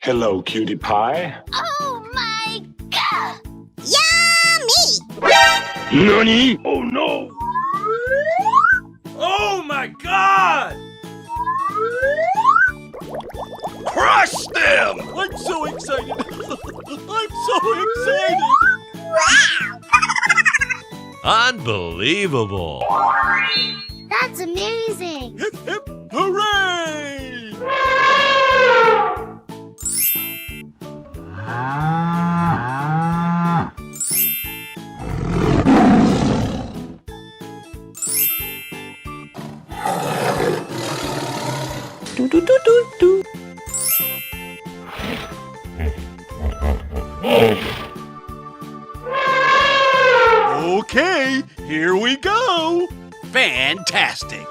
Hello, cutie pie. Oh my god! Yummy! Nani? Oh no! Oh my God! Crush them! I'm so excited! I'm so excited! Unbelievable! That's amazing! Hip hip hooray! Do do do do do. Okay, here we go! Fantastic!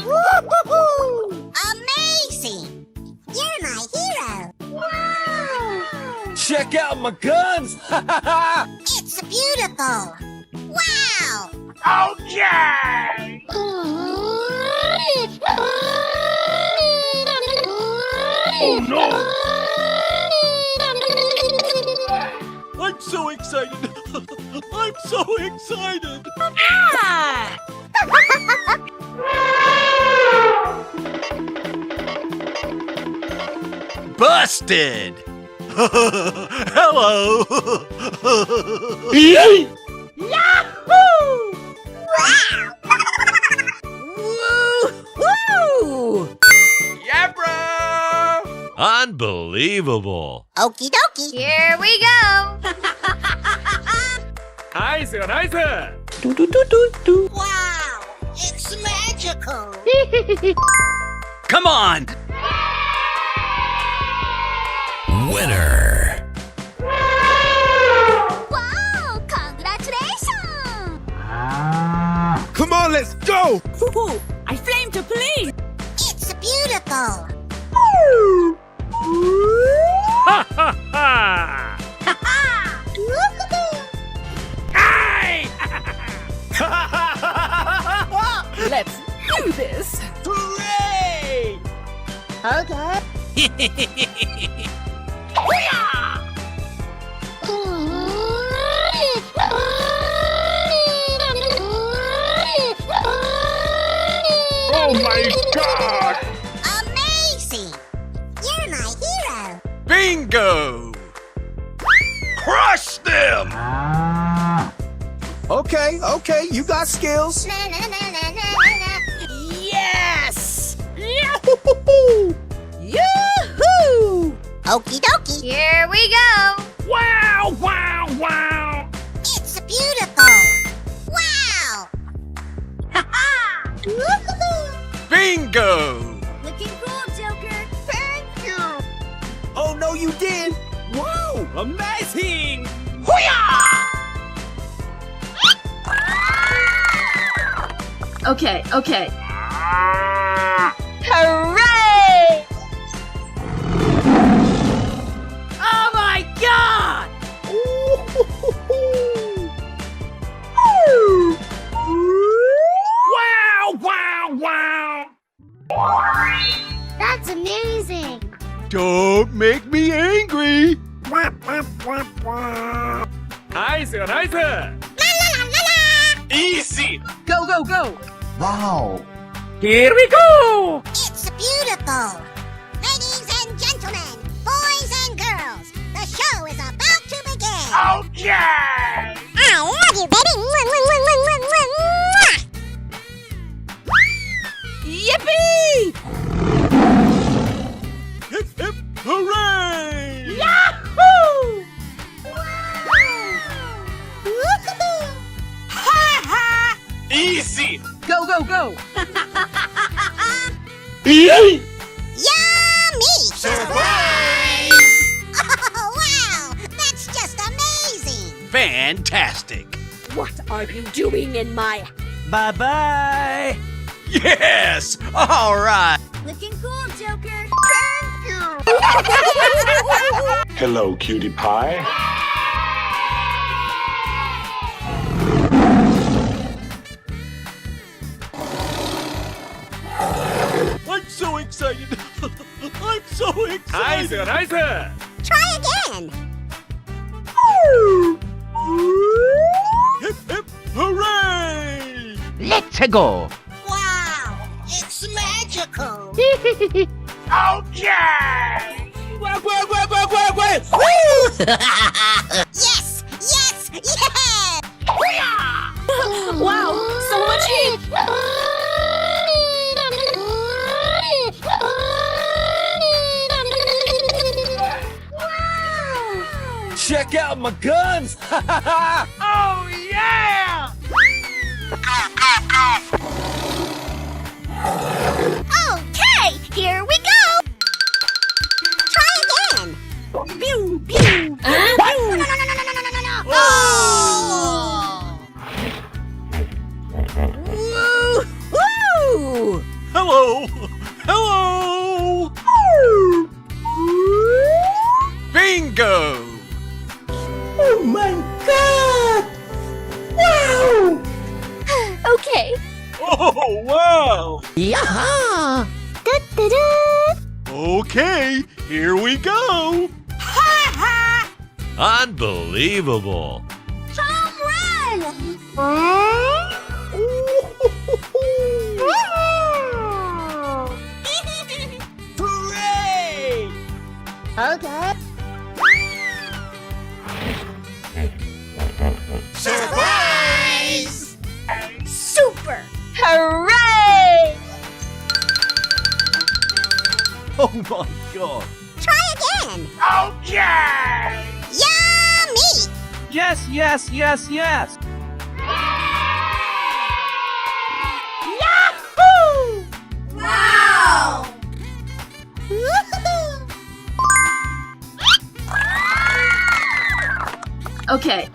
Woo-hoo-hoo! Amazing! You're my hero! Wow! Check out my guns! It's beautiful! Wow! Okay! Oh no! I'm so excited! I'm so excited! Busted! Hello! Yay! Woo-hoo! Yeah, bro! Unbelievable! Okie dokie! Here we go! Nice, nice! Do do do do do. Wow! It's magical! Come on! Winner! Wow! Congratulations! Come on, let's go! Hoo-hoo! I flame to police! It's beautiful! Ha ha ha! Let's do this! Hooray! Okay. Oh my god! Amazing! You're my hero! Bingo! Crush them! Okay, you got skills. Na, na, na, na, na, na. Yes! Yahoo! Yoo-hoo! Okie dokie! Here we go! Wow! Wow! Wow! It's beautiful! Wow! Bingo! Looking cool, Joker! Thank you! Oh, no, you did! Wow! Amazing! Okay. Hooray! Oh my god! Wow! Wow! Wow! That's amazing! Don't make me angry! Nice! La la la la la! Easy! Go, go, go! Wow! Here we go! It's beautiful! Ladies and gentlemen, boys and girls, the show is about to begin! Okay! I love you, baby! Yippee! Hip hip hooray! Yahoo! Easy! Go, go, go! Yay! Yummy! Surprise! Oh, wow! That's just amazing! Fantastic! What are you doing in my... Bye-bye! Yes! All right! Looking cool, Joker! Hello, cutie pie. so excited. I'm so excited. Nice. Try again. Hip, hip, hooray! Let's go. Wow, it's magical. Okay! Quack, quack, quack, quack, quack, quack. Yes, yes, yes! Wow, so much heat! Check out my guns! Oh yeah! Okay, here we go. Try again. Pew, pew. No, no, no, no, no, no, no, no, no, no. Oh! Woo! Hello! Hello! Bingo! Oh my god! Wow! Okay. Oh wow! Yaha! Okay, here we go! Unbelievable! Tom run! Hooray! Okay. Surprise! Super. Hooray! Oh my god! Try again. Okay! Yummy. Yes, yes, yes, yes! Wow. Woohoo. Okay.